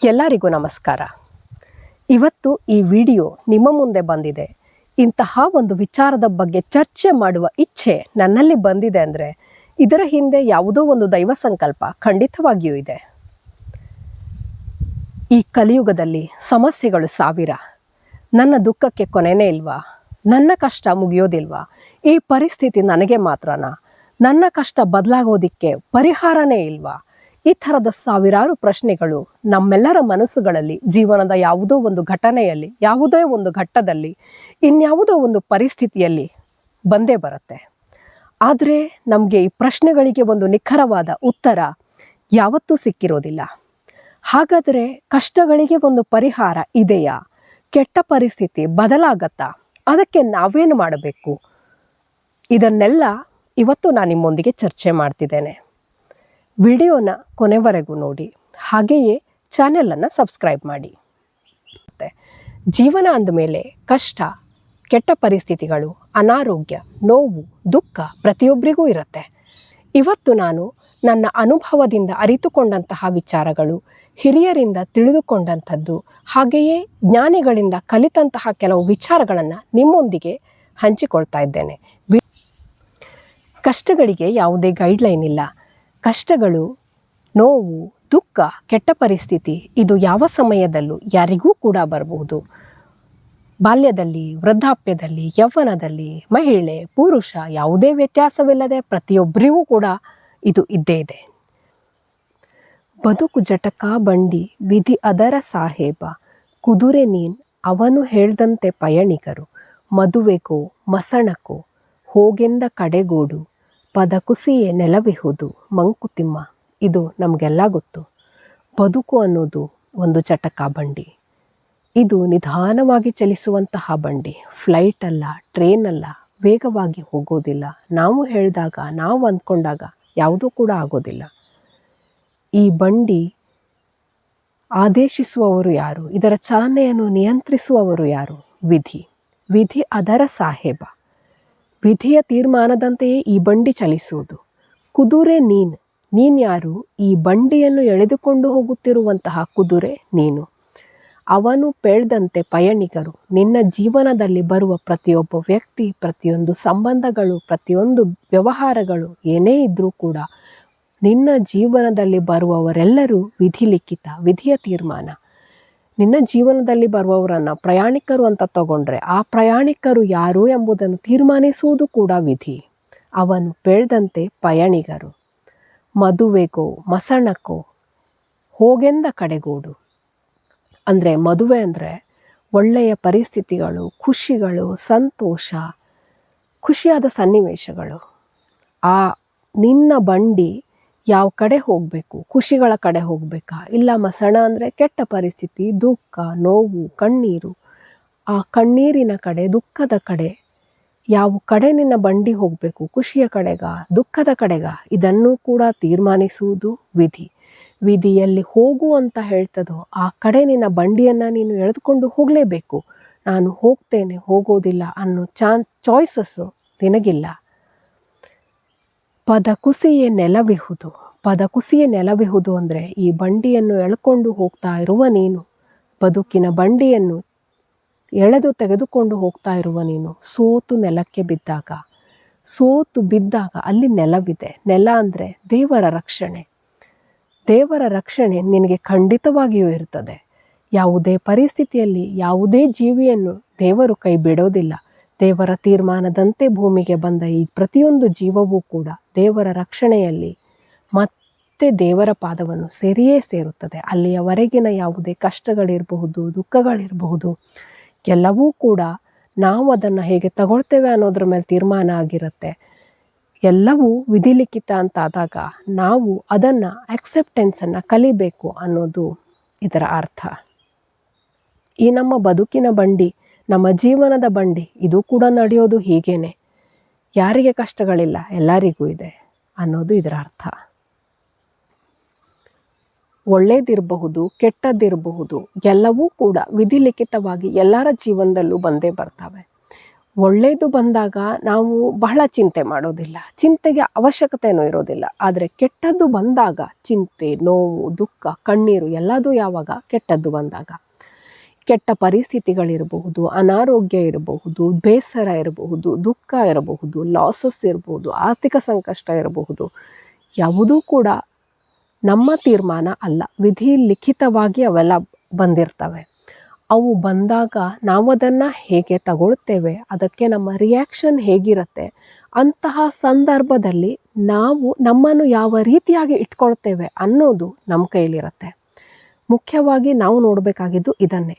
ಎಲ್ಲರಿಗೂ ನಮಸ್ಕಾರ. ಇವತ್ತು ಈ ವಿಡಿಯೋ ನಿಮ್ಮ ಮುಂದೆ ಬಂದಿದೆ. ಇಂತಹ ಒಂದು ವಿಚಾರದ ಬಗ್ಗೆ ಚರ್ಚೆ ಮಾಡುವ ಇಚ್ಛೆ ನನ್ನಲ್ಲಿ ಬಂದಿದೆ ಅಂದರೆ ಇದರ ಹಿಂದೆ ಯಾವುದೋ ಒಂದು ದೈವ ಸಂಕಲ್ಪ ಖಂಡಿತವಾಗಿಯೂ ಇದೆ. ಈ ಕಲಿಯುಗದಲ್ಲಿ ಸಮಸ್ಯೆಗಳು ಸಾವಿರ. ನನ್ನ ದುಃಖಕ್ಕೆ ಕೊನೆಯೇ ಇಲ್ವಾ? ನನ್ನ ಕಷ್ಟ ಮುಗಿಯೋದಿಲ್ವಾ? ಈ ಪರಿಸ್ಥಿತಿ ನನಗೆ ಮಾತ್ರನಾ? ನನ್ನ ಕಷ್ಟ ಬದಲಾಗೋದಿಕ್ಕೆ ಪರಿಹಾರನೇ ಇಲ್ವಾ? ಈ ಥರದ ಸಾವಿರಾರು ಪ್ರಶ್ನೆಗಳು ನಮ್ಮೆಲ್ಲರ ಮನಸ್ಸುಗಳಲ್ಲಿ ಜೀವನದ ಯಾವುದೋ ಒಂದು ಘಟನೆಯಲ್ಲಿ, ಯಾವುದೇ ಒಂದು ಘಟ್ಟದಲ್ಲಿ, ಇನ್ಯಾವುದೋ ಒಂದು ಪರಿಸ್ಥಿತಿಯಲ್ಲಿ ಬಂದೇ ಬರುತ್ತೆ. ಆದರೆ ನಮಗೆ ಈ ಪ್ರಶ್ನೆಗಳಿಗೆ ಒಂದು ನಿಖರವಾದ ಉತ್ತರ ಯಾವತ್ತೂ ಸಿಕ್ಕಿರೋದಿಲ್ಲ. ಹಾಗಾದರೆ ಕಷ್ಟಗಳಿಗೆ ಒಂದು ಪರಿಹಾರ ಇದೆಯಾ? ಕೆಟ್ಟ ಪರಿಸ್ಥಿತಿ ಬದಲಾಗತ್ತಾ? ಅದಕ್ಕೆ ನಾವೇನು ಮಾಡಬೇಕು? ಇದನ್ನೆಲ್ಲ ಇವತ್ತು ನಾನು ನಿಮ್ಮೊಂದಿಗೆ ಚರ್ಚೆ ಮಾಡ್ತಿದ್ದೇನೆ. ವಿಡಿಯೋನ ಕೊನೆವರೆಗೂ ನೋಡಿ, ಹಾಗೆಯೇ ಚಾನೆಲನ್ನು ಸಬ್ಸ್ಕ್ರೈಬ್ ಮಾಡಿ. ಜೀವನ ಅಂದಮೇಲೆ ಕಷ್ಟ, ಕೆಟ್ಟ ಪರಿಸ್ಥಿತಿಗಳು, ಅನಾರೋಗ್ಯ, ನೋವು, ದುಃಖ ಪ್ರತಿಯೊಬ್ಬರಿಗೂ ಇರುತ್ತೆ. ಇವತ್ತು ನಾನು ನನ್ನ ಅನುಭವದಿಂದ ಅರಿತುಕೊಂಡಂತಹ ವಿಚಾರಗಳು, ಹಿರಿಯರಿಂದ ತಿಳಿದುಕೊಂಡಂಥದ್ದು, ಹಾಗೆಯೇ ಜ್ಞಾನಿಗಳಿಂದ ಕಲಿತಂತಹ ಕೆಲವು ವಿಚಾರಗಳನ್ನು ನಿಮ್ಮೊಂದಿಗೆ ಹಂಚಿಕೊಳ್ತಾ ಇದ್ದೇನೆ. ಕಷ್ಟಗಳಿಗೆ ಯಾವುದೇ ಗೈಡ್ಲೈನ್ ಇಲ್ಲ. ಕಷ್ಟಗಳು, ನೋವು, ದುಃಖ, ಕೆಟ್ಟ ಪರಿಸ್ಥಿತಿ ಇದು ಯಾವ ಸಮಯದಲ್ಲೂ ಯಾರಿಗೂ ಕೂಡ ಬರಬಹುದು. ಬಾಲ್ಯದಲ್ಲಿ, ವೃದ್ಧಾಪ್ಯದಲ್ಲಿ, ಯೌವನದಲ್ಲಿ, ಮಹಿಳೆ, ಪುರುಷ ಯಾವುದೇ ವ್ಯತ್ಯಾಸವಿಲ್ಲದೆ ಪ್ರತಿಯೊಬ್ಬರಿಗೂ ಕೂಡ ಇದು ಇದ್ದೇ ಇದೆ. ಬದುಕು ಜಟಕ ಬಂಡಿ ವಿಧಿ ಅದರ ಸಾಹೇಬ, ಕುದುರೆ ನೀನ್ ಅವನು ಹೇಳ್ದಂತೆ ಪಯಣಿಗರು, ಮದುವೆಗೋ ಮಸಣಕೋ ಹೋಗೆಂದ ಕಡೆಗೋಡು, ಪದ ಕುಸಿಯೇ ನೆಲವಿಹುದು ಮಂಕುತಿಮ್ಮ. ಇದು ನಮಗೆಲ್ಲ ಗೊತ್ತು. ಬದುಕು ಅನ್ನೋದು ಒಂದು ಜಟಕ ಬಂಡಿ. ಇದು ನಿಧಾನವಾಗಿ ಚಲಿಸುವಂತಹ ಬಂಡಿ. ಫ್ಲೈಟ್ ಅಲ್ಲ, ಟ್ರೇನ್ ಅಲ್ಲ, ವೇಗವಾಗಿ ಹೋಗೋದಿಲ್ಲ. ನಾವು ಹೇಳಿದಾಗ, ನಾವು ಅಂದ್ಕೊಂಡಾಗ ಯಾವುದೂ ಕೂಡ ಆಗೋದಿಲ್ಲ. ಈ ಬಂಡಿ ಆದೇಶಿಸುವವರು ಯಾರು? ಇದರ ಚಾಲನೆಯನ್ನು ನಿಯಂತ್ರಿಸುವವರು ಯಾರು? ವಿಧಿ. ವಿಧಿ ಅದರ ಸಾಹೇಬ. ವಿಧಿಯ ತೀರ್ಮಾನದಂತೆಯೇ ಈ ಬಂಡಿ ಚಲಿಸುವುದು. ಕುದುರೆ ನೀನು ಯಾರು? ಈ ಬಂಡಿಯನ್ನು ಎಳೆದುಕೊಂಡು ಹೋಗುತ್ತಿರುವಂತಹ ಕುದುರೆ ನೀನು. ಅವನು ಪೇಳ್ದಂತೆ ಪಯಣಿಗರು. ನಿನ್ನ ಜೀವನದಲ್ಲಿ ಬರುವ ಪ್ರತಿಯೊಬ್ಬ ವ್ಯಕ್ತಿ, ಪ್ರತಿಯೊಂದು ಸಂಬಂಧಗಳು, ಪ್ರತಿಯೊಂದು ವ್ಯವಹಾರಗಳು ಏನೇ ಇದ್ದರೂ ಕೂಡ ನಿನ್ನ ಜೀವನದಲ್ಲಿ ಬರುವವರೆಲ್ಲರೂ ವಿಧಿ ಲಿಖಿತ, ವಿಧಿಯ ತೀರ್ಮಾನ. ನಿನ್ನ ಜೀವನದಲ್ಲಿ ಬರುವವರನ್ನು ಪ್ರಯಾಣಿಕರು ಅಂತ ತಗೊಂಡ್ರೆ ಆ ಪ್ರಯಾಣಿಕರು ಯಾರು ಎಂಬುದನ್ನು ತೀರ್ಮಾನಿಸುವುದು ಕೂಡ ವಿಧಿ. ಅವನು ಪೇಳ್ದಂತೆ ಪಯಣಿಗರು. ಮದುವೆಗೋ ಮಸಣಕ್ಕೋ ಹೋಗೆಂದ ಕಡೆಗೋಡು. ಅಂದರೆ ಮದುವೆ ಅಂದರೆ ಒಳ್ಳೆಯ ಪರಿಸ್ಥಿತಿಗಳು, ಖುಷಿಗಳು, ಸಂತೋಷ, ಖುಷಿಯಾದ ಸನ್ನಿವೇಶಗಳು. ಆ ನಿನ್ನ ಬಂಡಿ ಯಾವ ಕಡೆ ಹೋಗಬೇಕು? ಖುಷಿಗಳ ಕಡೆ ಹೋಗಬೇಕಾ? ಇಲ್ಲ ಮಸಣ ಅಂದರೆ ಕೆಟ್ಟ ಪರಿಸ್ಥಿತಿ, ದುಃಖ, ನೋವು, ಕಣ್ಣೀರು. ಆ ಕಣ್ಣೀರಿನ ಕಡೆ, ದುಃಖದ ಕಡೆ ಯಾವ ಕಡೆ ನಿನ್ನ ಬಂಡಿ ಹೋಗಬೇಕು? ಖುಷಿಯ ಕಡೆಗ, ದುಃಖದ ಕಡೆಗ? ಇದನ್ನು ಕೂಡ ತೀರ್ಮಾನಿಸುವುದು ವಿಧಿ. ವಿಧಿಯಲ್ಲಿ ಹೋಗು ಅಂತ ಹೇಳ್ತದೋ ಆ ಕಡೆ ನಿನ್ನ ಬಂಡಿಯನ್ನು ನೀನು ಎಳೆದುಕೊಂಡು ಹೋಗಲೇಬೇಕು. ನಾನು ಹೋಗ್ತೇನೆ, ಹೋಗೋದಿಲ್ಲ ಅನ್ನೋ ಚಾಯ್ಸಸ್ಸು ನಿನಗಿಲ್ಲ. ಪದ ಕುಸಿಯೇ ನೆಲವಿಹುದು. ಪದ ಕುಸಿಯೇ ನೆಲವಿಹುದು ಅಂದರೆ ಈ ಬಂಡಿಯನ್ನು ಎಳ್ಕೊಂಡು ಹೋಗ್ತಾ ಇರುವ ನೀನು, ಬದುಕಿನ ಬಂಡಿಯನ್ನು ಎಳೆದು ತೆಗೆದುಕೊಂಡು ಹೋಗ್ತಾ ಇರುವ ನೀನು ಸೋತು ನೆಲಕ್ಕೆ ಬಿದ್ದಾಗ, ಸೋತು ಬಿದ್ದಾಗ ಅಲ್ಲಿ ನೆಲವಿದೆ. ನೆಲ ಅಂದರೆ ದೇವರ ರಕ್ಷಣೆ. ದೇವರ ರಕ್ಷಣೆ ನಿನಗೆ ಖಂಡಿತವಾಗಿಯೂ ಇರ್ತದೆ. ಯಾವುದೇ ಪರಿಸ್ಥಿತಿಯಲ್ಲಿ ಯಾವುದೇ ಜೀವಿಯನ್ನು ದೇವರು ಕೈ ಬಿಡೋದಿಲ್ಲ. ದೇವರ ತೀರ್ಮಾನದಂತೆ ಭೂಮಿಗೆ ಬಂದ ಈ ಪ್ರತಿಯೊಂದು ಜೀವವೂ ಕೂಡ ದೇವರ ರಕ್ಷಣೆಯಲ್ಲಿ ಮತ್ತೆ ದೇವರ ಪಾದವನ್ನು ಸೇರಿಯೇ ಸೇರುತ್ತದೆ. ಅಲ್ಲಿಯವರೆಗಿನ ಯಾವುದೇ ಕಷ್ಟಗಳಿರಬಹುದು, ದುಃಖಗಳಿರಬಹುದು, ಎಲ್ಲವೂ ಕೂಡ ನಾವು ಅದನ್ನು ಹೇಗೆ ತಗೊಳ್ತೇವೆ ಅನ್ನೋದ್ರ ಮೇಲೆ ತೀರ್ಮಾನ ಆಗಿರುತ್ತೆ. ಎಲ್ಲವೂ ವಿಧಿಲಿಖಿತ ಅಂತಾದಾಗ ನಾವು ಅದನ್ನು ಅಕ್ಸೆಪ್ಟೆನ್ಸನ್ನು ಕಲಿಬೇಕು ಅನ್ನೋದು ಇದರ ಅರ್ಥ. ಈ ನಮ್ಮ ಬದುಕಿನ ಬಂಡಿ, ನಮ್ಮ ಜೀವನದ ಬಂಡಿ, ಇದು ಕೂಡ ನಡೆಯೋದು ಹೀಗೇನೆ. ಯಾರಿಗೆ ಕಷ್ಟಗಳಿಲ್ಲ? ಎಲ್ಲರಿಗೂ ಇದೆ ಅನ್ನೋದು ಇದರ ಅರ್ಥ. ಒಳ್ಳೇದಿರಬಹುದು, ಕೆಟ್ಟದ್ದಿರಬಹುದು, ಎಲ್ಲವೂ ಕೂಡ ವಿಧಿಲಿಖಿತವಾಗಿ ಎಲ್ಲರ ಜೀವನದಲ್ಲೂ ಬಂದೇ ಬರ್ತವೆ. ಒಳ್ಳೆಯದು ಬಂದಾಗ ನಾವು ಬಹಳ ಚಿಂತೆ ಮಾಡೋದಿಲ್ಲ, ಚಿಂತೆಗೆ ಅವಶ್ಯಕತೆಯೂ ಇರೋದಿಲ್ಲ. ಆದರೆ ಕೆಟ್ಟದ್ದು ಬಂದಾಗ ಚಿಂತೆ, ನೋವು, ದುಃಖ, ಕಣ್ಣೀರು ಎಲ್ಲದೂ ಯಾವಾಗ ಕೆಟ್ಟದ್ದು ಬಂದಾಗ. ಕೆಟ್ಟ ಪರಿಸ್ಥಿತಿಗಳಿರಬಹುದು, ಅನಾರೋಗ್ಯ ಇರಬಹುದು, ಬೇಸರ ಇರಬಹುದು, ದುಃಖ ಇರಬಹುದು, ಲಾಸಸ್ ಇರಬಹುದು, ಆರ್ಥಿಕ ಸಂಕಷ್ಟ ಇರಬಹುದು. ಯಾವುದೂ ಕೂಡ ನಮ್ಮ ತೀರ್ಮಾನ ಅಲ್ಲ, ವಿಧಿ ಲಿಖಿತವಾಗಿ ಅವೆಲ್ಲ ಬಂದಿರ್ತವೆ. ಅವು ಬಂದಾಗ ನಾವು ಅದನ್ನು ಹೇಗೆ ತಗೊಳ್ತೇವೆ, ಅದಕ್ಕೆ ನಮ್ಮ ರಿಯಾಕ್ಷನ್ ಹೇಗಿರುತ್ತೆ, ಅಂತಹ ಸಂದರ್ಭದಲ್ಲಿ ನಾವು ನಮ್ಮನ್ನು ಯಾವ ರೀತಿಯಾಗಿ ಇಟ್ಕೊಳ್ತೇವೆ ಅನ್ನೋದು ನಮ್ಮ ಕೈಲಿರುತ್ತೆ. ಮುಖ್ಯವಾಗಿ ನಾವು ನೋಡಬೇಕಾಗಿದ್ದು ಇದನ್ನೇ.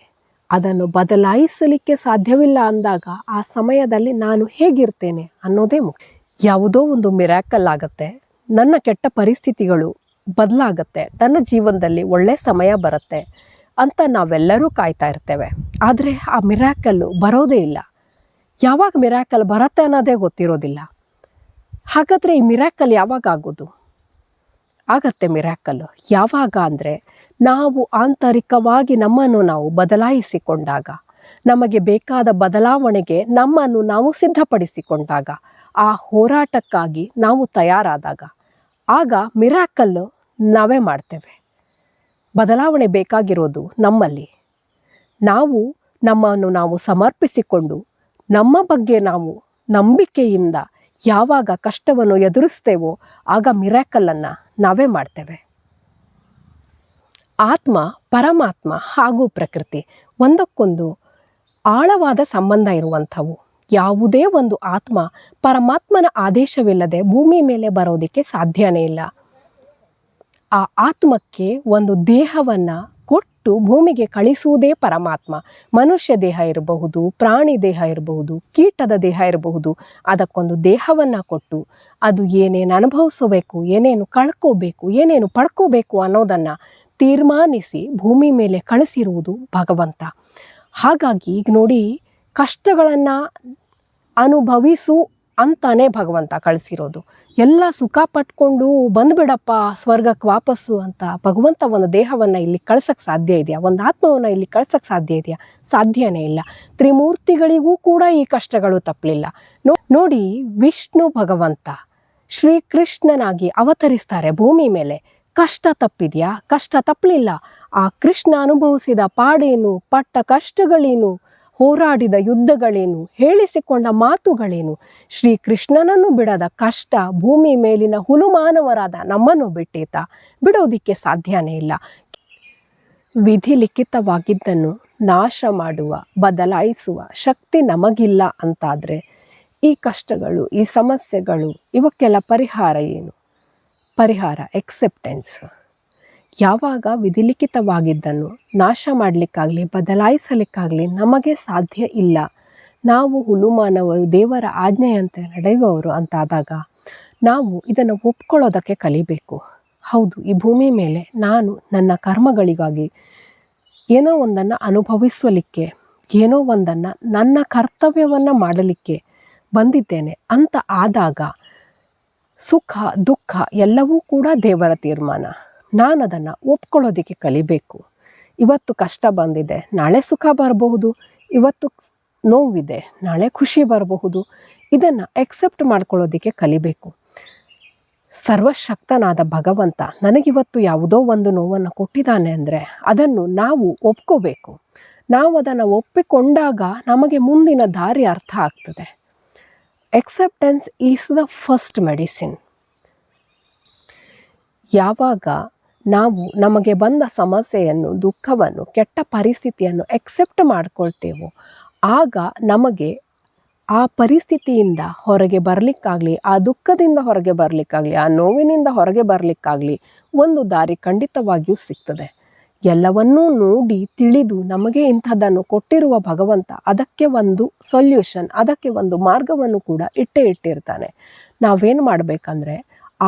ಅದನ್ನು ಬದಲಾಯಿಸಲಿಕ್ಕೆ ಸಾಧ್ಯವಿಲ್ಲ ಅಂದಾಗ ಆ ಸಮಯದಲ್ಲಿ ನಾನು ಹೇಗಿರ್ತೇನೆ ಅನ್ನೋದೇ ಮುಖ್ಯ. ಯಾವುದೋ ಒಂದು ಮಿರಾಕಲ್ ಆಗುತ್ತೆ, ನನ್ನ ಕೆಟ್ಟ ಪರಿಸ್ಥಿತಿಗಳು ಬದಲಾಗುತ್ತೆ, ನನ್ನ ಜೀವನದಲ್ಲಿ ಒಳ್ಳೆಯ ಸಮಯ ಬರುತ್ತೆ ಅಂತ ನಾವೆಲ್ಲರೂ ಕಾಯ್ತಾ ಇರ್ತೇವೆ. ಆದರೆ ಆ ಮಿರಾಕಲ್ಲು ಬರೋದೇ ಇಲ್ಲ. ಯಾವಾಗ ಮಿರಾಕಲ್ ಬರುತ್ತೆ ಅನ್ನೋದೇ ಗೊತ್ತಿರೋದಿಲ್ಲ. ಹಾಗಾದರೆ ಈ ಮಿರಾಕಲ್ ಯಾವಾಗ ಆಗೋದು? ಆಗತ್ತೆ ಮಿರಾಕಲ್ಲು ಯಾವಾಗ ಅಂದರೆ, ನಾವು ಆಂತರಿಕವಾಗಿ ನಮ್ಮನ್ನು ನಾವು ಬದಲಾಯಿಸಿಕೊಂಡಾಗ, ನಮಗೆ ಬೇಕಾದ ಬದಲಾವಣೆಗೆ ನಮ್ಮನ್ನು ನಾವು ಸಿದ್ಧಪಡಿಸಿಕೊಂಡಾಗ, ಆ ಹೋರಾಟಕ್ಕಾಗಿ ನಾವು ತಯಾರಾದಾಗ, ಆಗ ಮಿರಾಕಲ್ಲು ನಾವೇ ಮಾಡ್ತೇವೆ. ಬದಲಾವಣೆ ಬೇಕಾಗಿರೋದು ನಮ್ಮಲ್ಲಿ. ನಾವು ನಮ್ಮನ್ನು ನಾವು ಸಮರ್ಪಿಸಿಕೊಂಡು ನಮ್ಮ ಬಗ್ಗೆ ನಾವು ನಂಬಿಕೆಯಿಂದ ಯಾವಾಗ ಕಷ್ಟವನ್ನು ಎದುರಿಸ್ತೇವೋ ಆಗ ಮಿರಾಕಲನ್ನು ನಾವೇ ಮಾಡ್ತೇವೆ. ಆತ್ಮ, ಪರಮಾತ್ಮ ಹಾಗೂ ಪ್ರಕೃತಿ ಒಂದಕ್ಕೊಂದು ಆಳವಾದ ಸಂಬಂಧ ಇರುವಂಥವು. ಯಾವುದೇ ಒಂದು ಆತ್ಮ ಪರಮಾತ್ಮನ ಆದೇಶವಿಲ್ಲದೆ ಭೂಮಿ ಮೇಲೆ ಬರೋದಕ್ಕೆ ಸಾಧ್ಯನೇ ಇಲ್ಲ. ಆ ಆತ್ಮಕ್ಕೆ ಒಂದು ದೇಹವನ್ನು ಕೊಟ್ಟು ಭೂಮಿಗೆ ಕಳಿಸುವುದೇ ಪರಮಾತ್ಮ. ಮನುಷ್ಯ ದೇಹ ಇರಬಹುದು, ಪ್ರಾಣಿ ದೇಹ ಇರಬಹುದು, ಕೀಟದ ದೇಹ ಇರಬಹುದು, ಅದಕ್ಕೊಂದು ದೇಹವನ್ನು ಕೊಟ್ಟು ಅದು ಏನೇನು ಅನುಭವಿಸಬೇಕು, ಏನೇನು ಕಳ್ಕೋಬೇಕು, ಏನೇನು ಪಡ್ಕೋಬೇಕು ಅನ್ನೋದನ್ನು ತೀರ್ಮಾನಿಸಿ ಭೂಮಿ ಮೇಲೆ ಕಳಿಸಿರುವುದು ಭಗವಂತ. ಹಾಗಾಗಿ ಈಗ ನೋಡಿ, ಕಷ್ಟಗಳನ್ನು ಅನುಭವಿಸು ಅಂತಾನೆ ಭಗವಂತ ಕಳಿಸಿರೋದು. ಎಲ್ಲ ಸುಖ ಪಟ್ಕೊಂಡು ಬಂದುಬಿಡಪ್ಪ ಸ್ವರ್ಗಕ್ಕೆ ವಾಪಸ್ಸು ಅಂತ ಭಗವಂತ ಒಂದು ದೇಹವನ್ನು ಇಲ್ಲಿ ಕಳ್ಸೋಕ್ಕೆ ಸಾಧ್ಯ ಇದೆಯಾ? ಒಂದು ಆತ್ಮವನ್ನು ಇಲ್ಲಿ ಕಳ್ಸೋಕ್ಕೆ ಸಾಧ್ಯ ಇದೆಯಾ? ಸಾಧ್ಯನೇ ಇಲ್ಲ. ತ್ರಿಮೂರ್ತಿಗಳಿಗೂ ಕೂಡ ಈ ಕಷ್ಟಗಳು ತಪ್ಪಲಿಲ್ಲ. ನೋಡಿ, ವಿಷ್ಣು ಭಗವಂತ ಶ್ರೀಕೃಷ್ಣನಾಗಿ ಅವತರಿಸ್ತಾರೆ ಭೂಮಿ ಮೇಲೆ. ಕಷ್ಟ ತಪ್ಪಿದೆಯಾ? ಕಷ್ಟ ತಪ್ಪಲಿಲ್ಲ. ಆ ಕೃಷ್ಣ ಅನುಭವಿಸಿದ ಪಾಡೇನು, ಪಟ್ಟ ಕಷ್ಟಗಳೇನು, ಹೋರಾಡಿದ ಯುದ್ಧಗಳೇನು, ಹೇಳಿಸಿಕೊಂಡ ಮಾತುಗಳೇನು, ಶ್ರೀಕೃಷ್ಣನನ್ನು ಬಿಡದ ಕಷ್ಟ ಭೂಮಿ ಮೇಲಿನ ಹುಲುಮಾನವರಾದ ನಮ್ಮನ್ನು ಬಿಡೋದಿಕ್ಕೆ ಸಾಧ್ಯನೇ ಇಲ್ಲ. ವಿಧಿ ಲಿಖಿತವಾಗಿದ್ದನ್ನು ನಾಶ ಮಾಡುವ, ಬದಲಾಯಿಸುವ ಶಕ್ತಿ ನಮಗಿಲ್ಲ ಅಂತಾದರೆ ಈ ಕಷ್ಟಗಳು, ಈ ಸಮಸ್ಯೆಗಳು, ಇವಕ್ಕೆಲ್ಲ ಪರಿಹಾರ ಏನು? ಪರಿಹಾರ ಎಕ್ಸೆಪ್ಟೆನ್ಸ್. ಯಾವಾಗ ವಿಧಿಲಿಖಿತವಾಗಿದ್ದನ್ನು ನಾಶ ಮಾಡಲಿಕ್ಕಾಗಲಿ ಬದಲಾಯಿಸಲಿಕ್ಕಾಗಲಿ ನಮಗೆ ಸಾಧ್ಯ ಇಲ್ಲ, ನಾವು ಹುಲುಮಾನವರು, ದೇವರ ಆಜ್ಞೆಯಂತೆ ನಡೆಯುವವರು ಅಂತಾದಾಗ ನಾವು ಇದನ್ನು ಒಪ್ಕೊಳ್ಳೋದಕ್ಕೆ ಕಲಿಬೇಕು. ಹೌದು, ಈ ಭೂಮಿ ಮೇಲೆ ನಾನು ನನ್ನ ಕರ್ಮಗಳಿಗಾಗಿ ಏನೋ ಒಂದನ್ನು ಅನುಭವಿಸಲಿಕ್ಕೆ, ಏನೋ ಒಂದನ್ನು ನನ್ನ ಕರ್ತವ್ಯವನ್ನು ಮಾಡಲಿಕ್ಕೆ ಬಂದಿದ್ದೇನೆ ಅಂತ ಆದಾಗ ಸುಖ ದುಃಖ ಎಲ್ಲವೂ ಕೂಡ ದೇವರ ತೀರ್ಮಾನ. ನಾನು ಅದನ್ನು ಒಪ್ಕೊಳ್ಳೋದಕ್ಕೆ ಕಲಿಬೇಕು. ಇವತ್ತು ಕಷ್ಟ ಬಂದಿದೆ, ನಾಳೆ ಸುಖ ಬರಬಹುದು. ಇವತ್ತು ನೋವಿದೆ, ನಾಳೆ ಖುಷಿ ಬರಬಹುದು. ಇದನ್ನು ಎಕ್ಸೆಪ್ಟ್ ಮಾಡ್ಕೊಳ್ಳೋದಕ್ಕೆ ಕಲಿಬೇಕು. ಸರ್ವಶಕ್ತನಾದ ಭಗವಂತ ನನಗಿವತ್ತು ಯಾವುದೋ ಒಂದು ನೋವನ್ನು ಕೊಟ್ಟಿದ್ದಾನೆ ಅಂದರೆ ಅದನ್ನು ನಾವು ಒಪ್ಕೋಬೇಕು. ನಾವು ಅದನ್ನು ಒಪ್ಪಿಕೊಂಡಾಗ ನಮಗೆ ಮುಂದಿನ ದಾರಿ ಅರ್ಥ ಆಗ್ತದೆ. Acceptance is the first medicine. ಯಾವಾಗ ನಾವು ನಮಗೆ ಬಂದ ಸಮಸ್ಯೆಯನ್ನು, ದುಃಖವನ್ನು, ಕೆಟ್ಟ ಪರಿಸ್ಥಿತಿಯನ್ನು ಎಕ್ಸೆಪ್ಟ್ ಮಾಡ್ಕೊಳ್ತೇವೋ ಆಗ ನಮಗೆ ಆ ಪರಿಸ್ಥಿತಿಯಿಂದ ಹೊರಗೆ ಬರಲಿಕ್ಕಾಗಲಿ, ಆ ದುಃಖದಿಂದ ಹೊರಗೆ ಬರಲಿಕ್ಕಾಗಲಿ, ಆ ನೋವಿನಿಂದ ಹೊರಗೆ ಬರಲಿಕ್ಕಾಗಲಿ ಒಂದು ದಾರಿ ಖಂಡಿತವಾಗಿಯೂ ಸಿಗ್ತದೆ. ಎಲ್ಲವನ್ನೂ ನೋಡಿ ತಿಳಿದು ನಮಗೆ ಇಂಥದ್ದನ್ನು ಕೊಟ್ಟಿರುವ ಭಗವಂತ ಅದಕ್ಕೆ ಒಂದು ಸೊಲ್ಯೂಷನ್, ಅದಕ್ಕೆ ಒಂದು ಮಾರ್ಗವನ್ನು ಕೂಡ ಇಟ್ಟಿರ್ತಾನೆ. ನಾವೇನು ಮಾಡಬೇಕಂದ್ರೆ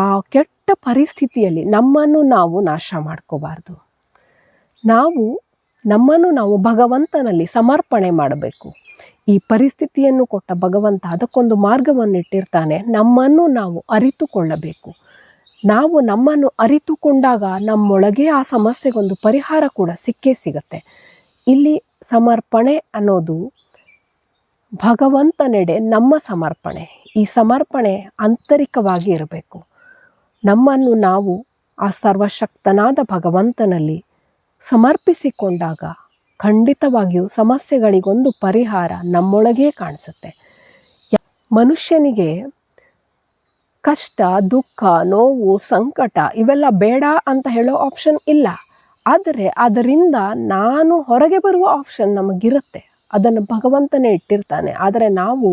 ಆ ಕೆಟ್ಟ ಪರಿಸ್ಥಿತಿಯಲ್ಲಿ ನಮ್ಮನ್ನು ನಾವು ನಾಶ ಮಾಡ್ಕೋಬಾರ್ದು. ನಮ್ಮನ್ನು ನಾವು ಭಗವಂತನಲ್ಲಿ ಸಮರ್ಪಣೆ ಮಾಡಬೇಕು. ಈ ಪರಿಸ್ಥಿತಿಯನ್ನು ಕೊಟ್ಟ ಭಗವಂತ ಅದಕ್ಕೊಂದು ಮಾರ್ಗವನ್ನು ಇಟ್ಟಿರ್ತಾನೆ. ನಮ್ಮನ್ನು ನಾವು ಅರಿತುಕೊಳ್ಳಬೇಕು. ನಾವು ನಮ್ಮನ್ನು ಅರಿತುಕೊಂಡಾಗ ನಮ್ಮೊಳಗೆ ಆ ಸಮಸ್ಯೆಗೊಂದು ಪರಿಹಾರ ಕೂಡ ಸಿಕ್ಕೇ ಸಿಗತ್ತೆ. ಇಲ್ಲಿ ಸಮರ್ಪಣೆ ಅನ್ನೋದು ಭಗವಂತನೆಡೆ ನಮ್ಮ ಸಮರ್ಪಣೆ, ಈ ಸಮರ್ಪಣೆ ಆಂತರಿಕವಾಗಿ ಇರಬೇಕು. ನಮ್ಮನ್ನು ನಾವು ಆ ಸರ್ವಶಕ್ತನಾದ ಭಗವಂತನಲ್ಲಿ ಸಮರ್ಪಿಸಿಕೊಂಡಾಗ ಖಂಡಿತವಾಗಿಯೂ ಸಮಸ್ಯೆಗಳಿಗೊಂದು ಪರಿಹಾರ ನಮ್ಮೊಳಗೇ ಕಾಣಿಸುತ್ತೆ. ಮನುಷ್ಯನಿಗೆ ಕಷ್ಟ, ದುಃಖ, ನೋವು, ಸಂಕಟ ಇವೆಲ್ಲ ಬೇಡ ಅಂತ ಹೇಳೋ ಆಪ್ಷನ್ ಇಲ್ಲ. ಆದರೆ ಅದರಿಂದ ನಾನು ಹೊರಗೆ ಬರುವ ಆಪ್ಷನ್ ನಮಗಿರುತ್ತೆ. ಅದನ್ನು ಭಗವಂತನೇ ಇಟ್ಟಿರ್ತಾನೆ. ಆದರೆ ನಾವು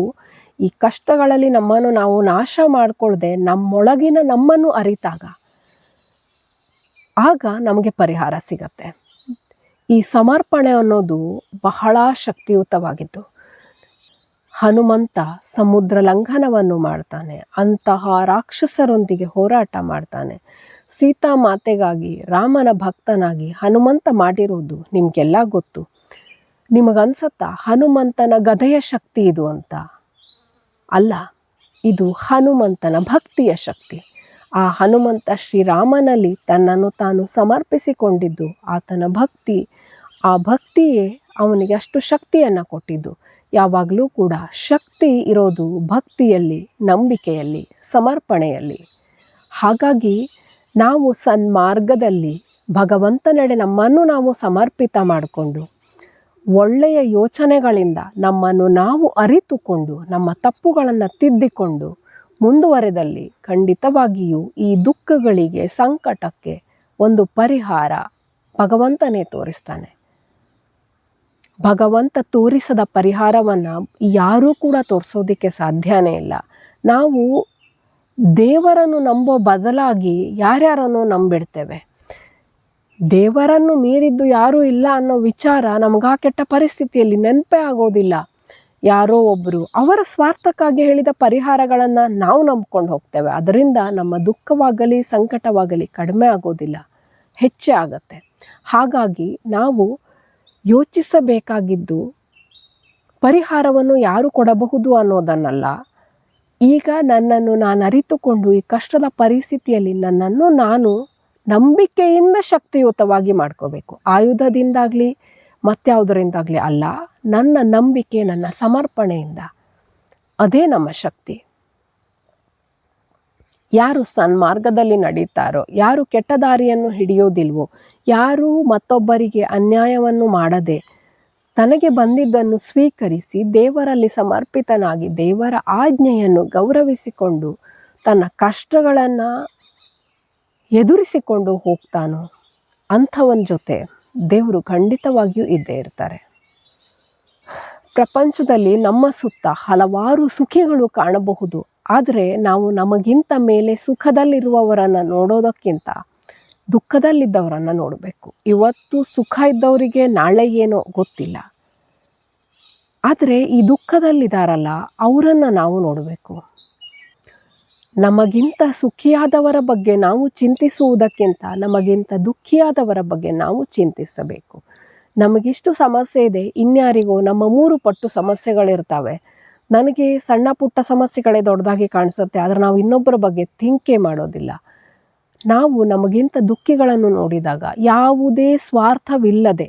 ಈ ಕಷ್ಟಗಳಲ್ಲಿ ನಮ್ಮನ್ನು ನಾವು ನಾಶ ಮಾಡಿಕೊಳ್ಳದೆ ನಮ್ಮೊಳಗಿನ ನಮ್ಮನ್ನು ಅರಿತಾಗ ಆಗ ನಮಗೆ ಪರಿಹಾರ ಸಿಗತ್ತೆ. ಈ ಸಮರ್ಪಣೆ ಅನ್ನೋದು ಬಹಳ ಶಕ್ತಿಯುತವಾಗಿದ್ದು, ಹನುಮಂತ ಸಮುದ್ರ ಲಂಘನವನ್ನು ಮಾಡ್ತಾನೆ, ಅಂತಹ ರಾಕ್ಷಸರೊಂದಿಗೆ ಹೋರಾಟ ಮಾಡ್ತಾನೆ. ಸೀತಾಮಾತೆಗಾಗಿ ರಾಮನ ಭಕ್ತನಾಗಿ ಹನುಮಂತ ಮಾಡಿರೋದು ನಿಮಗೆಲ್ಲ ಗೊತ್ತು. ನಿಮಗನ್ಸತ್ತಾ ಹನುಮಂತನ ಗದೆಯ ಶಕ್ತಿ ಇದು ಅಂತ? ಅಲ್ಲ, ಇದು ಹನುಮಂತನ ಭಕ್ತಿಯ ಶಕ್ತಿ. ಆ ಹನುಮಂತ ಶ್ರೀರಾಮನಲ್ಲಿ ತನ್ನನ್ನು ತಾನು ಸಮರ್ಪಿಸಿಕೊಂಡಿದ್ದು ಆತನ ಭಕ್ತಿ. ಆ ಭಕ್ತಿಯೇ ಅವನಿಗೆ ಅಷ್ಟು ಶಕ್ತಿಯನ್ನು ಕೊಟ್ಟಿದ್ದು. ಯಾವಾಗಲೂ ಕೂಡ ಶಕ್ತಿ ಇರೋದು ಭಕ್ತಿಯಲ್ಲಿ, ನಂಬಿಕೆಯಲ್ಲಿ, ಸಮರ್ಪಣೆಯಲ್ಲಿ. ಹಾಗಾಗಿ ನಾವು ಸನ್ಮಾರ್ಗದಲ್ಲಿ ಭಗವಂತನೆಡೆ ನಮ್ಮನ್ನು ನಾವು ಸಮರ್ಪಿತ ಮಾಡಿಕೊಂಡು ಒಳ್ಳೆಯ ಯೋಚನೆಗಳಿಂದ ನಮ್ಮನ್ನು ನಾವು ಅರಿತುಕೊಂಡು ನಮ್ಮ ತಪ್ಪುಗಳನ್ನು ತಿದ್ದಿಕೊಂಡು ಮುಂದುವರೆದಲ್ಲಿ ಖಂಡಿತವಾಗಿಯೂ ಈ ದುಃಖಗಳಿಗೆ, ಸಂಕಟಕ್ಕೆ ಒಂದು ಪರಿಹಾರ ಭಗವಂತನೇ ತೋರಿಸ್ತಾನೆ. ಭಗವಂತ ತೋರಿಸದ ಪರಿಹಾರವನ್ನು ಯಾರೂ ಕೂಡ ತೋರಿಸೋದಕ್ಕೆ ಸಾಧ್ಯನೇ ಇಲ್ಲ. ನಾವು ದೇವರನ್ನು ನಂಬೋ ಬದಲಾಗಿ ಯಾರ್ಯಾರನ್ನು ನಂಬಿಡ್ತೇವೆ. ದೇವರನ್ನು ಮೀರಿದ್ದು ಯಾರೂ ಇಲ್ಲ ಅನ್ನೋ ವಿಚಾರ ನಮಗಾ ಕೆಟ್ಟ ಪರಿಸ್ಥಿತಿಯಲ್ಲಿ ನೆನಪೇ ಆಗೋದಿಲ್ಲ. ಯಾರೋ ಒಬ್ಬರು ಅವರ ಸ್ವಾರ್ಥಕ್ಕಾಗಿ ಹೇಳಿದ ಪರಿಹಾರಗಳನ್ನು ನಾವು ನಂಬ್ಕೊಂಡು ಹೋಗ್ತೇವೆ. ಅದರಿಂದ ನಮ್ಮ ದುಃಖವಾಗಲಿ ಸಂಕಟವಾಗಲಿ ಕಡಿಮೆ ಆಗೋದಿಲ್ಲ, ಹೆಚ್ಚೇ ಆಗತ್ತೆ. ಹಾಗಾಗಿ ನಾವು ಯೋಚಿಸಬೇಕಾಗಿದ್ದು ಪರಿಹಾರವನ್ನು ಯಾರು ಕೊಡಬಹುದು ಅನ್ನೋದನ್ನಲ್ಲ. ಈಗ ನನ್ನನ್ನು ನಾನು ಅರಿತುಕೊಂಡು ಈ ಕಷ್ಟದ ಪರಿಸ್ಥಿತಿಯಲ್ಲಿ ನನ್ನನ್ನು ನಾನು ನಂಬಿಕೆಯಿಂದ ಶಕ್ತಿಯುತವಾಗಿ ಮಾಡ್ಕೋಬೇಕು. ಆಯುಧದಿಂದಾಗಲಿ ಮತ್ಯಾವುದರಿಂದಾಗಲಿ ಅಲ್ಲ, ನನ್ನ ನಂಬಿಕೆ, ನನ್ನ ಸಮರ್ಪಣೆಯಿಂದ. ಅದೇ ನಮ್ಮ ಶಕ್ತಿ. ಯಾರು ಸನ್ಮಾರ್ಗದಲ್ಲಿ ನಡೀತಾರೋ, ಯಾರು ಕೆಟ್ಟ ದಾರಿಯನ್ನು ಹಿಡಿಯೋದಿಲ್ವೋ, ಯಾರು ಮತ್ತೊಬ್ಬರಿಗೆ ಅನ್ಯಾಯವನ್ನು ಮಾಡದೆ ತನಗೆ ಬಂದಿದ್ದನ್ನು ಸ್ವೀಕರಿಸಿ ದೇವರಲ್ಲಿ ಸಮರ್ಪಿತನಾಗಿ ದೇವರ ಆಜ್ಞೆಯನ್ನು ಗೌರವಿಸಿಕೊಂಡು ತನ್ನ ಕಷ್ಟಗಳನ್ನು ಎದುರಿಸಿಕೊಂಡು ಹೋಗ್ತಾನೋ ಅಂಥವನ ಜೊತೆ ದೇವರು ಖಂಡಿತವಾಗಿಯೂ ಇದ್ದೇ ಇರ್ತಾರೆ. ಪ್ರಪಂಚದಲ್ಲಿ ನಮ್ಮ ಸುತ್ತ ಹಲವಾರು ಸುಖಿಗಳು ಕಾಣಬಹುದು. ಆದರೆ ನಾವು ನಮಗಿಂತ ಮೇಲೆ ಸುಖದಲ್ಲಿರುವವರನ್ನು ನೋಡೋದಕ್ಕಿಂತ ದುಃಖದಲ್ಲಿದ್ದವರನ್ನು ನೋಡಬೇಕು. ಇವತ್ತು ಸುಖ ಇದ್ದವರಿಗೆ ನಾಳೆ ಏನೋ ಗೊತ್ತಿಲ್ಲ. ಆದರೆ ಈ ದುಃಖದಲ್ಲಿದ್ದಾರಲ್ಲ ಅವರನ್ನು ನಾವು ನೋಡಬೇಕು. ನಮಗಿಂತ ಸುಖಿಯಾದವರ ಬಗ್ಗೆ ನಾವು ಚಿಂತಿಸುವುದಕ್ಕಿಂತ ನಮಗಿಂತ ದುಃಖಿಯಾದವರ ಬಗ್ಗೆ ನಾವು ಚಿಂತಿಸಬೇಕು. ನಮಗಿಷ್ಟು ಸಮಸ್ಯೆ ಇದೆ, ಇನ್ಯಾರಿಗೋ ನಮ್ಮ 3 ಪಟ್ಟು ಸಮಸ್ಯೆಗಳಿರ್ತವೆ. ನನಗೆ ಸಣ್ಣ ಪುಟ್ಟ ಸಮಸ್ಯೆಗಳೇ ದೊಡ್ಡದಾಗಿ ಕಾಣಿಸುತ್ತೆ, ಆದರೆ ನಾವು ಇನ್ನೊಬ್ಬರ ಬಗ್ಗೆ ಥಿಂಕೇ ಮಾಡೋದಿಲ್ಲ. ನಾವು ನಮಗಿಂತ ದುಃಖಿಗಳನ್ನು ನೋಡಿದಾಗ ಯಾವುದೇ ಸ್ವಾರ್ಥವಿಲ್ಲದೆ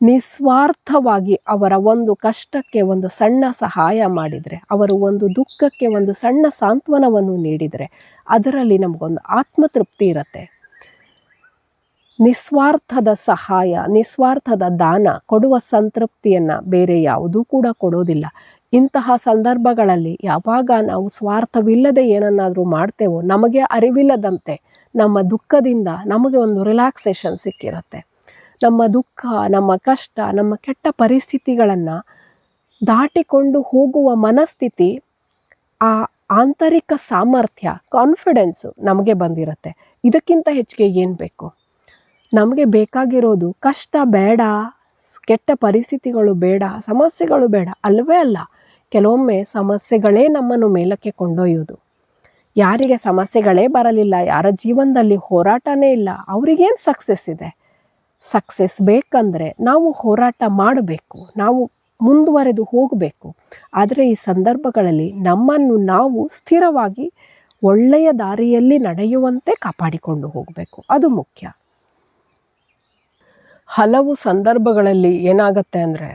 ನಿಸ್ವಾರ್ಥವಾಗಿ ಅವರ ಒಂದು ಕಷ್ಟಕ್ಕೆ ಒಂದು ಸಣ್ಣ ಸಹಾಯ ಮಾಡಿದರೆ, ಅವರು ಒಂದು ದುಃಖಕ್ಕೆ ಒಂದು ಸಣ್ಣ ಸಾಂತ್ವನವನ್ನು ನೀಡಿದರೆ ಅದರಲ್ಲಿ ನಮಗೊಂದು ಆತ್ಮತೃಪ್ತಿ ಇರುತ್ತೆ. ನಿಸ್ವಾರ್ಥದ ಸಹಾಯ, ನಿಸ್ವಾರ್ಥದ ದಾನ ಕೊಡುವ ಸಂತೃಪ್ತಿಯನ್ನು ಬೇರೆ ಯಾವುದೂ ಕೂಡ ಕೊಡೋದಿಲ್ಲ. ಇಂತಹ ಸಂದರ್ಭಗಳಲ್ಲಿ ಯಾವಾಗ ನಾವು ಸ್ವಾರ್ಥವಿಲ್ಲದೆ ಏನನ್ನಾದರೂ ಮಾಡ್ತೇವೋ ನಮಗೆ ಅರಿವಿಲ್ಲದಂತೆ ನಮ್ಮ ದುಃಖದಿಂದ ನಮಗೆ ಒಂದು ರಿಲ್ಯಾಕ್ಸೇಷನ್ ಸಿಕ್ಕಿರುತ್ತೆ. ನಮ್ಮ ದುಃಖ, ನಮ್ಮ ಕಷ್ಟ, ನಮ್ಮ ಕೆಟ್ಟ ಪರಿಸ್ಥಿತಿಗಳನ್ನು ದಾಟಿಕೊಂಡು ಹೋಗುವ ಮನಸ್ಥಿತಿ, ಆ ಆಂತರಿಕ ಸಾಮರ್ಥ್ಯ, ಕಾನ್ಫಿಡೆನ್ಸು ನಮಗೆ ಬಂದಿರುತ್ತೆ. ಇದಕ್ಕಿಂತ ಹೆಚ್ಚಿಗೆ ಏನು ಬೇಕು? ನಮಗೆ ಬೇಕಾಗಿರೋದು ಕಷ್ಟ ಬೇಡ, ಕೆಟ್ಟ ಪರಿಸ್ಥಿತಿಗಳು ಬೇಡ, ಸಮಸ್ಯೆಗಳು ಬೇಡ, ಅಲ್ಲವೇ ಅಲ್ಲ. ಕೆಲವೊಮ್ಮೆ ಸಮಸ್ಯೆಗಳೇ ನಮ್ಮನ್ನು ಮೇಲಕ್ಕೆ ಕೊಂಡೊಯ್ಯೋದು. ಯಾರಿಗೆ ಸಮಸ್ಯೆಗಳೇ ಬರಲಿಲ್ಲ, ಯಾರ ಜೀವನದಲ್ಲಿ ಹೋರಾಟನೇ ಇಲ್ಲ, ಅವರಿಗೇನು ಸಕ್ಸಸ್ ಇದೆ? ಸಕ್ಸಸ್ ಬೇಕಂದರೆ ನಾವು ಹೋರಾಟ ಮಾಡಬೇಕು, ನಾವು ಮುಂದುವರೆದು ಹೋಗಬೇಕು. ಆದರೆ ಈ ಸಂದರ್ಭಗಳಲ್ಲಿ ನಮ್ಮನ್ನು ನಾವು ಸ್ಥಿರವಾಗಿ ಒಳ್ಳೆಯ ದಾರಿಯಲ್ಲಿ ನಡೆಯುವಂತೆ ಕಾಪಾಡಿಕೊಂಡು ಹೋಗಬೇಕು, ಅದು ಮುಖ್ಯ. ಹಲವು ಸಂದರ್ಭಗಳಲ್ಲಿ ಏನಾಗುತ್ತೆ ಅಂದರೆ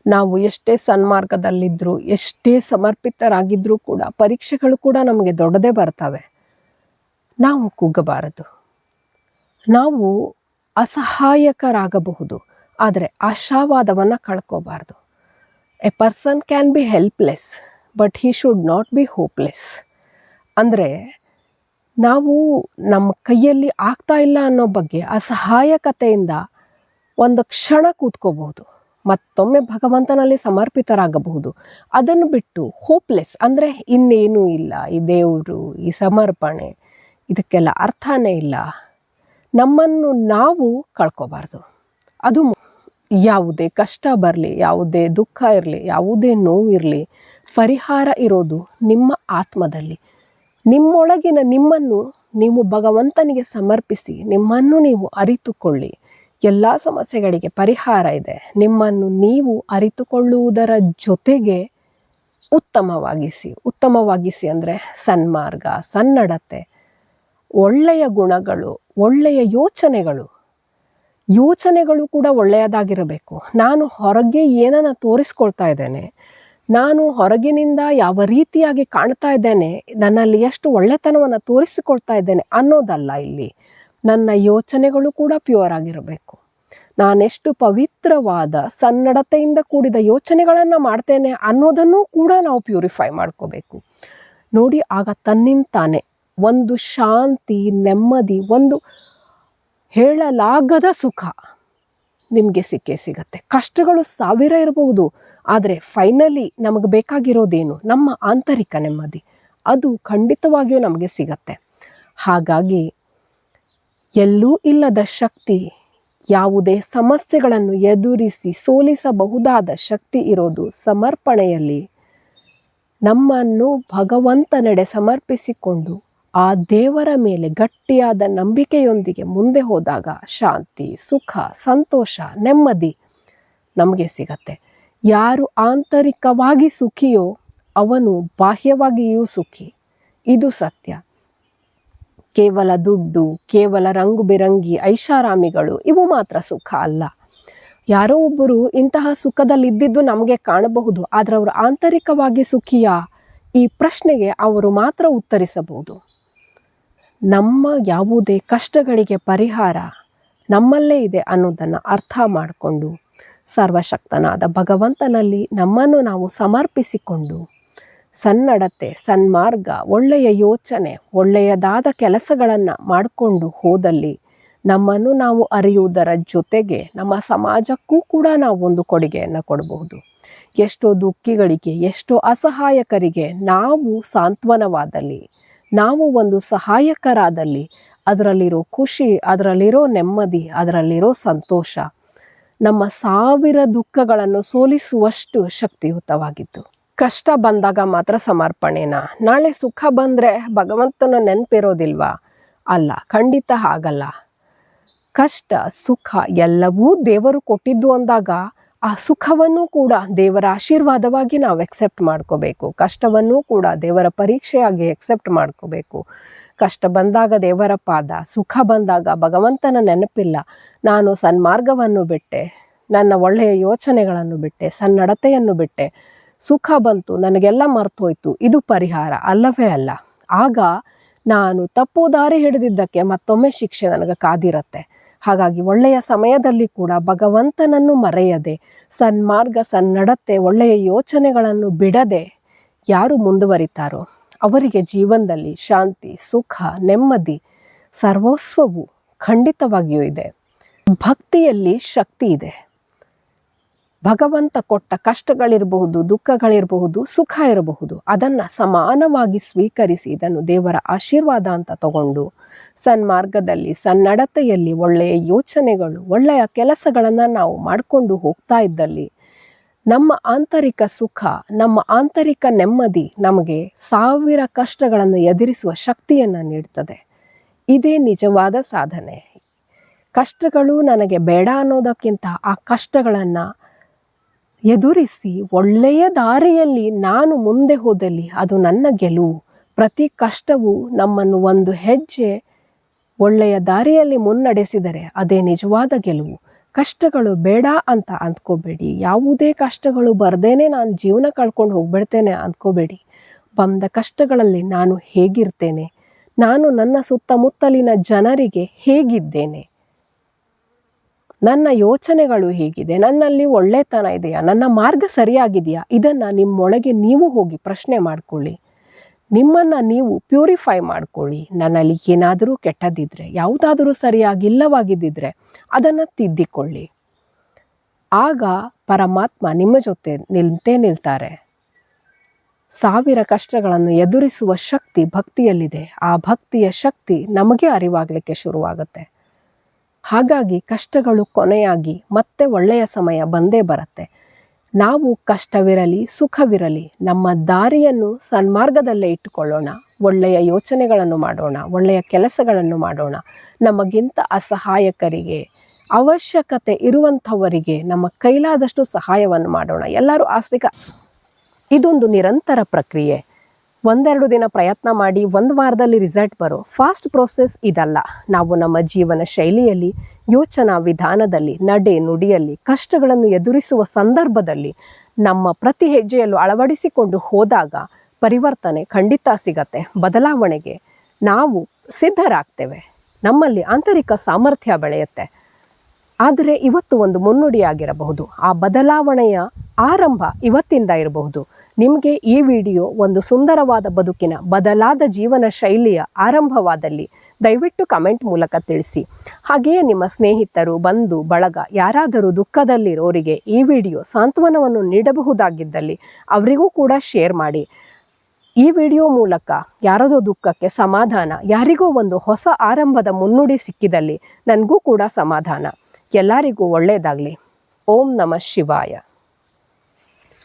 ನಾವು ಎಷ್ಟೇ ಸನ್ಮಾರ್ಗದಲ್ಲಿದ್ದರೂ, ಎಷ್ಟೇ ಸಮರ್ಪಿತರಾಗಿದ್ದರೂ ಕೂಡ ಪರೀಕ್ಷೆಗಳು ಕೂಡ ನಮಗೆ ದೊಡ್ಡದೇ ಬರ್ತವೆ. ನಾವು ಕುಗ್ಗಬಾರದು. ನಾವು ಅಸಹಾಯಕರಾಗಬಹುದು, ಆದರೆ ಆಶಾವಾದವನ್ನು ಕಳ್ಕೋಬಾರ್ದು. A person can be helpless but he should not be hopeless. ಅಂದರೆ ನಾವು ನಮ್ಮ ಕೈಯಲ್ಲಿ ಆಗ್ತಾ ಇಲ್ಲ ಅನ್ನೋ ಬಗ್ಗೆ ಅಸಹಾಯಕತೆಯಿಂದ ಒಂದು ಕ್ಷಣ ಕೂತ್ಕೋಬಹುದು, ಮತ್ತೊಮ್ಮೆ ಭಗವಂತನಲ್ಲಿ ಸಮರ್ಪಿತರಾಗಬಹುದು. ಅದನ್ನು ಬಿಟ್ಟು ಹೋಪ್ಲೆಸ್ ಅಂದರೆ ಇನ್ನೇನೂ ಇಲ್ಲ, ಈ ದೇವರು, ಈ ಸಮರ್ಪಣೆ, ಇದಕ್ಕೆಲ್ಲ ಅರ್ಥನೇ ಇಲ್ಲ, ನಮ್ಮನ್ನು ನಾವು ಕಳ್ಕೋಬಾರ್ದು. ಅದು ಯಾವುದೇ ಕಷ್ಟ ಬರಲಿ, ಯಾವುದೇ ದುಃಖ ಇರಲಿ, ಯಾವುದೇ ನೋವಿರಲಿ, ಪರಿಹಾರ ಇರೋದು ನಿಮ್ಮ ಆತ್ಮದಲ್ಲಿ. ನಿಮ್ಮೊಳಗಿನ ನಿಮ್ಮನ್ನು ನೀವು ಭಗವಂತನಿಗೆ ಸಮರ್ಪಿಸಿ, ನಿಮ್ಮನ್ನು ನೀವು ಅರಿತುಕೊಳ್ಳಿ. ಎಲ್ಲ ಸಮಸ್ಯೆಗಳಿಗೆ ಪರಿಹಾರ ಇದೆ. ನಿಮ್ಮನ್ನು ನೀವು ಅರಿತುಕೊಳ್ಳುವುದರ ಜೊತೆಗೆ ಉತ್ತಮವಾಗಿಸಿ ಅಂದರೆ ಸನ್ಮಾರ್ಗ, ಸನ್ನಡತೆ, ಒಳ್ಳೆಯ ಗುಣಗಳು, ಒಳ್ಳೆಯ ಯೋಚನೆಗಳು ಕೂಡ ಒಳ್ಳೆಯದಾಗಿರಬೇಕು. ನಾನು ಹೊರಗೆ ಏನನ್ನು ತೋರಿಸ್ಕೊಳ್ತಾ ಇದ್ದೇನೆ, ನಾನು ಹೊರಗಿನಿಂದ ಯಾವ ರೀತಿಯಾಗಿ ಕಾಣ್ತಾ ಇದ್ದೇನೆ, ನನ್ನಲ್ಲಿ ಎಷ್ಟು ಒಳ್ಳೆತನವನ್ನು ತೋರಿಸಿಕೊಳ್ತಾ ಇದ್ದೇನೆ ಅನ್ನೋದಲ್ಲ ಇಲ್ಲಿ. ನನ್ನ ಯೋಚನೆಗಳು ಕೂಡ ಪ್ಯೂರ್ ಆಗಿರಬೇಕು. ನಾನೆಷ್ಟು ಪವಿತ್ರವಾದ ಸನ್ನಡತೆಯಿಂದ ಕೂಡಿದ ಯೋಚನೆಗಳನ್ನು ಮಾಡ್ತೇನೆ ಅನ್ನೋದನ್ನು ಕೂಡ ನಾವು ಪ್ಯೂರಿಫೈ ಮಾಡ್ಕೋಬೇಕು. ನೋಡಿ, ಆಗ ತನ್ನಿಂತಾನೆ ಒಂದು ಶಾಂತಿ, ನೆಮ್ಮದಿ, ಒಂದು ಹೇಳಲಾಗದ ಸುಖ ನಿಮಗೆ ಸಿಗತ್ತೆ. ಕಷ್ಟಗಳು 1000 ಇರಬಹುದು, ಆದರೆ ಫೈನಲಿ ನಮಗೆ ಬೇಕಾಗಿರೋದೇನು? ನಮ್ಮ ಆಂತರಿಕ ನೆಮ್ಮದಿ. ಅದು ಖಂಡಿತವಾಗಿಯೂ ನಮಗೆ ಸಿಗತ್ತೆ. ಹಾಗಾಗಿ ಎಲ್ಲೂ ಇಲ್ಲದ ಶಕ್ತಿ, ಯಾವುದೇ ಸಮಸ್ಯೆಗಳನ್ನು ಎದುರಿಸಿ ಸೋಲಿಸಬಹುದಾದ ಶಕ್ತಿ ಇರೋದು ಸಮರ್ಪಣೆಯಲ್ಲಿ. ನಮ್ಮನ್ನು ಭಗವಂತನೆಡೆ ಸಮರ್ಪಿಸಿಕೊಂಡು ಆ ದೇವರ ಮೇಲೆ ಗಟ್ಟಿಯಾದ ನಂಬಿಕೆಯೊಂದಿಗೆ ಮುಂದೆ ಹೋದಾಗ ಶಾಂತಿ, ಸುಖ, ಸಂತೋಷ, ನೆಮ್ಮದಿ ನಮಗೆ ಸಿಗತ್ತೆ. ಯಾರು ಆಂತರಿಕವಾಗಿ ಸುಖಿಯೋ ಅವನು ಬಾಹ್ಯವಾಗಿಯೂ ಸುಖಿ. ಇದು ಸತ್ಯ. ಕೇವಲ ದುಡ್ಡು, ಕೇವಲ ರಂಗು ಬಿರಂಗಿ ಐಷಾರಾಮಿಗಳು ಇವು ಮಾತ್ರ ಸುಖ ಅಲ್ಲ. ಯಾರೋ ಒಬ್ಬರು ಇಂತಹ ಸುಖದಲ್ಲಿದ್ದಿದ್ದು ನಮಗೆ ಕಾಣಬಹುದು, ಆದರೆ ಅವರು ಆಂತರಿಕವಾಗಿ ಸುಖಿಯಾ? ಈ ಪ್ರಶ್ನೆಗೆ ಅವರು ಮಾತ್ರ ಉತ್ತರಿಸಬಹುದು. ನಮ್ಮ ಯಾವುದೇ ಕಷ್ಟಗಳಿಗೆ ಪರಿಹಾರ ನಮ್ಮಲ್ಲೇ ಇದೆ ಅನ್ನೋದನ್ನು ಅರ್ಥ ಮಾಡಿಕೊಂಡು ಸರ್ವಶಕ್ತನಾದ ಭಗವಂತನಲ್ಲಿ ನಮ್ಮನ್ನು ನಾವು ಸಮರ್ಪಿಸಿಕೊಂಡು ಸನ್ನಡತೆ, ಸನ್ಮಾರ್ಗ, ಒಳ್ಳೆಯ ಯೋಚನೆ, ಒಳ್ಳೆಯದಾದ ಕೆಲಸಗಳನ್ನು ಮಾಡಿಕೊಂಡು ಹೋದಲ್ಲಿ ನಮ್ಮನ್ನು ನಾವು ಅರಿಯುವುದರ ಜೊತೆಗೆ ನಮ್ಮ ಸಮಾಜಕ್ಕೂ ಕೂಡ ನಾವು ಒಂದು ಕೊಡುಗೆಯನ್ನು ಕೊಡಬಹುದು. ಎಷ್ಟೋ ದುಃಖಿಗಳಿಗೆ, ಎಷ್ಟೋ ಅಸಹಾಯಕರಿಗೆ ನಾವು ಸಾಂತ್ವನವಾದಲ್ಲಿ, ನಾವು ಒಂದು ಸಹಾಯಕರಾದಲ್ಲಿ ಅದರಲ್ಲಿರೋ ಖುಷಿ, ಅದರಲ್ಲಿರೋ ನೆಮ್ಮದಿ, ಅದರಲ್ಲಿರೋ ಸಂತೋಷ ನಮ್ಮ 1000 ದುಃಖಗಳನ್ನು ಸೋಲಿಸುವಷ್ಟು ಶಕ್ತಿಯುತವಾಗಿದ್ದು. ಕಷ್ಟ ಬಂದಾಗ ಮಾತ್ರ ಸಮರ್ಪಣೆನಾ? ನಾಳೆ ಸುಖ ಬಂದರೆ ಭಗವಂತನ ನೆನಪಿರೋದಿಲ್ವಾ? ಅಲ್ಲ, ಖಂಡಿತ ಹಾಗಲ್ಲ. ಕಷ್ಟ, ಸುಖ ಎಲ್ಲವೂ ದೇವರು ಕೊಟ್ಟಿದ್ದು ಅಂದಾಗ ಆ ಸುಖವನ್ನು ಕೂಡ ದೇವರ ಆಶೀರ್ವಾದವಾಗಿ ನಾವು ಎಕ್ಸೆಪ್ಟ್ ಮಾಡ್ಕೋಬೇಕು. ಕಷ್ಟವನ್ನು ಕೂಡ ದೇವರ ಪರೀಕ್ಷೆಯಾಗಿ ಎಕ್ಸೆಪ್ಟ್ ಮಾಡ್ಕೋಬೇಕು. ಕಷ್ಟ ಬಂದಾಗ ದೇವರ ಪಾದ, ಸುಖ ಬಂದಾಗ ಭಗವಂತನ ನೆನಪಿಲ್ಲ, ನಾನು ಸನ್ಮಾರ್ಗವನ್ನು ಬಿಟ್ಟೆ, ನನ್ನ ಒಳ್ಳೆಯ ಯೋಚನೆಗಳನ್ನು ಬಿಟ್ಟೆ, ಸನ್ನಡತೆಯನ್ನು ಬಿಟ್ಟೆ, ಸುಖ ಬಂತು, ನನಗೆಲ್ಲ ಮರ್ತೋಯ್ತು, ಇದು ಪರಿಹಾರ ಅಲ್ಲವೇ ಅಲ್ಲ. ಆಗ ನಾನು ತಪ್ಪು ದಾರಿ ಹಿಡಿದಿದ್ದಕ್ಕೆ ಮತ್ತೊಮ್ಮೆ ಶಿಕ್ಷೆ ನನಗೆ ಕಾದಿರತ್ತೆ. ಹಾಗಾಗಿ ಒಳ್ಳೆಯ ಸಮಯದಲ್ಲಿ ಕೂಡ ಭಗವಂತನನ್ನು ಮರೆಯದೆ, ಸನ್ಮಾರ್ಗ, ಸನ್ನಡತೆ, ಒಳ್ಳೆಯ ಯೋಚನೆಗಳನ್ನು ಬಿಡದೆ ಯಾರು ಮುಂದುವರಿತಾರೋ ಅವರಿಗೆ ಜೀವನದಲ್ಲಿ ಶಾಂತಿ, ಸುಖ, ನೆಮ್ಮದಿ, ಸರ್ವಸ್ವವು ಖಂಡಿತವಾಗಿಯೂ ಇದೆ. ಭಕ್ತಿಯಲ್ಲಿ ಶಕ್ತಿ ಇದೆ. ಭಗವಂತ ಕೊಟ್ಟ ಕಷ್ಟಗಳಿರಬಹುದು, ದುಃಖಗಳಿರಬಹುದು, ಸುಖ ಇರಬಹುದು, ಅದನ್ನು ಸಮಾನವಾಗಿ ಸ್ವೀಕರಿಸಿ ಇದನ್ನು ದೇವರ ಆಶೀರ್ವಾದ ಅಂತ ತಗೊಂಡು ಸನ್ಮಾರ್ಗದಲ್ಲಿ, ಸನ್ನಡತೆಯಲ್ಲಿ ಒಳ್ಳೆಯ ಯೋಚನೆಗಳು, ಒಳ್ಳೆಯ ಕೆಲಸಗಳನ್ನು ನಾವು ಮಾಡಿಕೊಂಡು ಹೋಗ್ತಾ ಇದ್ದಲ್ಲಿ ನಮ್ಮ ಆಂತರಿಕ ಸುಖ, ನಮ್ಮ ಆಂತರಿಕ ನೆಮ್ಮದಿ ನಮಗೆ 1000 ಕಷ್ಟಗಳನ್ನು ಎದುರಿಸುವ ಶಕ್ತಿಯನ್ನು ನೀಡ್ತದೆ. ಇದೇ ನಿಜವಾದ ಸಾಧನೆ. ಕಷ್ಟಗಳು ನನಗೆ ಬೇಡ ಅನ್ನೋದಕ್ಕಿಂತ ಆ ಕಷ್ಟಗಳನ್ನು ಎದುರಿಸಿ ಒಳ್ಳೆಯ ದಾರಿಯಲ್ಲಿ ನಾನು ಮುಂದೆ ಹೋದಲ್ಲಿ ಅದು ನನ್ನ ಗೆಲುವು. ಪ್ರತಿ ಕಷ್ಟವೂ ನಮ್ಮನ್ನು ಒಂದು ಹೆಜ್ಜೆ ಒಳ್ಳೆಯ ದಾರಿಯಲ್ಲಿ ಮುನ್ನಡೆಸಿದರೆ ಅದೇ ನಿಜವಾದ ಗೆಲುವು. ಕಷ್ಟಗಳು ಬೇಡ ಅಂತ ಅಂದ್ಕೋಬೇಡಿ. ಯಾವುದೇ ಕಷ್ಟಗಳು ಬರ್ದೇನೆ ನಾನು ಜೀವನ ಕಳ್ಕೊಂಡು ಹೋಗ್ಬಿಡ್ತೇನೆ ಅಂದ್ಕೋಬೇಡಿ. ಬಂದ ಕಷ್ಟಗಳಲ್ಲಿ ನಾನು ಹೇಗಿರ್ತೇನೆ, ನಾನು ನನ್ನ ಸುತ್ತಮುತ್ತಲಿನ ಜನರಿಗೆ ಹೇಗಿದ್ದೇನೆ, ನನ್ನ ಯೋಚನೆಗಳು ಹೇಗಿದೆ, ನನ್ನಲ್ಲಿ ಒಳ್ಳೆತನ ಇದೆಯಾ, ನನ್ನ ಮಾರ್ಗ ಸರಿಯಾಗಿದೆಯಾ, ಇದನ್ನು ನಿಮ್ಮೊಳಗೆ ನೀವು ಹೋಗಿ ಪ್ರಶ್ನೆ ಮಾಡಿಕೊಳ್ಳಿ. ನಿಮ್ಮನ್ನು ನೀವು ಪ್ಯೂರಿಫೈ ಮಾಡ್ಕೊಳ್ಳಿ. ನನ್ನಲ್ಲಿ ಏನಾದರೂ ಕೆಟ್ಟದಿದ್ದರೆ, ಯಾವುದಾದರೂ ಸರಿಯಾಗಿಲ್ಲವಾಗಿದ್ದಿದ್ರೆ ಅದನ್ನು ತಿದ್ದಿಕೊಳ್ಳಿ. ಆಗ ಪರಮಾತ್ಮ ನಿಮ್ಮ ಜೊತೆ ನಿಲ್ತಾರೆ. 1000 ಕಷ್ಟಗಳನ್ನು ಎದುರಿಸುವ ಶಕ್ತಿ ಭಕ್ತಿಯಲ್ಲಿದೆ. ಆ ಭಕ್ತಿಯ ಶಕ್ತಿ ನಮಗೆ ಅರಿವಾಗಲಿಕ್ಕೆ ಶುರುವಾಗುತ್ತೆ. ಹಾಗಾಗಿ ಕಷ್ಟಗಳು ಕೊನೆಯಾಗಿ ಮತ್ತೆ ಒಳ್ಳೆಯ ಸಮಯ ಬಂದೇ ಬರುತ್ತೆ. ನಾವು ಕಷ್ಟವಿರಲಿ ಸುಖವಿರಲಿ ನಮ್ಮ ದಾರಿಯನ್ನು ಸನ್ಮಾರ್ಗದಲ್ಲೇ ಇಟ್ಟುಕೊಳ್ಳೋಣ. ಒಳ್ಳೆಯ ಯೋಚನೆಗಳನ್ನು ಮಾಡೋಣ, ಒಳ್ಳೆಯ ಕೆಲಸಗಳನ್ನು ಮಾಡೋಣ. ನಮಗಿಂತ ಅಸಹಾಯಕರಿಗೆ, ಅವಶ್ಯಕತೆ ಇರುವಂಥವರಿಗೆ ನಮ್ಮ ಕೈಲಾದಷ್ಟು ಸಹಾಯವನ್ನು ಮಾಡೋಣ. ಎಲ್ಲರೂ ಇದೊಂದು ನಿರಂತರ ಪ್ರಕ್ರಿಯೆ. 1-2 ದಿನ ಪ್ರಯತ್ನ ಮಾಡಿ 1 ವಾರದಲ್ಲಿ ರಿಸಲ್ಟ್ ಬರೋ ಫಾಸ್ಟ್ ಪ್ರೋಸೆಸ್ ಇದಲ್ಲ. ನಾವು ನಮ್ಮ ಜೀವನ ಶೈಲಿಯಲ್ಲಿ, ಯೋಚನಾ ವಿಧಾನದಲ್ಲಿ, ನಡೆ ನುಡಿಯಲ್ಲಿ, ಕಷ್ಟಗಳನ್ನು ಎದುರಿಸುವ ಸಂದರ್ಭದಲ್ಲಿ ನಮ್ಮ ಪ್ರತಿ ಹೆಜ್ಜೆಯಲ್ಲೂ ಅಳವಡಿಸಿಕೊಂಡು ಹೋದಾಗ ಪರಿವರ್ತನೆ ಖಂಡಿತ ಸಿಗತ್ತೆ. ಬದಲಾವಣೆಗೆ ನಾವು ಸಿದ್ಧರಾಗ್ತೇವೆ. ನಮ್ಮಲ್ಲಿ ಆಂತರಿಕ ಸಾಮರ್ಥ್ಯ ಬೆಳೆಯುತ್ತೆ. ಆದರೆ ಇವತ್ತು ಒಂದು ಮುನ್ನುಡಿಯಾಗಿರಬಹುದು. ಆ ಬದಲಾವಣೆಯ ಆರಂಭ ಇವತ್ತಿಂದ ಇರಬಹುದು. ನಿಮಗೆ ಈ ವಿಡಿಯೋ ಒಂದು ಸುಂದರವಾದ ಬದುಕಿನ, ಬದಲಾದ ಜೀವನ ಶೈಲಿಯ ಆರಂಭವಾದಲ್ಲಿ ದಯವಿಟ್ಟು ಕಮೆಂಟ್ ಮೂಲಕ ತಿಳಿಸಿ. ಹಾಗೆಯೇ ನಿಮ್ಮ ಸ್ನೇಹಿತರು, ಬಂಧು ಬಳಗ ಯಾರಾದರೂ ದುಃಖದಲ್ಲಿರೋರಿಗೆ ಈ ವಿಡಿಯೋ ಸಾಂತ್ವನವನ್ನು ನೀಡಬಹುದಾಗಿದ್ದಲ್ಲಿ ಅವರಿಗೂ ಕೂಡ ಶೇರ್ ಮಾಡಿ. ಈ ವಿಡಿಯೋ ಮೂಲಕ ಯಾರದೋ ದುಃಖಕ್ಕೆ ಸಮಾಧಾನ, ಯಾರಿಗೋ ಒಂದು ಹೊಸ ಆರಂಭದ ಮುನ್ನುಡಿ ಸಿಕ್ಕಿದಲ್ಲಿ ನನಗೂ ಕೂಡ ಸಮಾಧಾನ. ಎಲ್ಲರಿಗೂ ಒಳ್ಳೆಯದಾಗಲಿ. ಓಂ ನಮಃ ಶಿವಾಯ.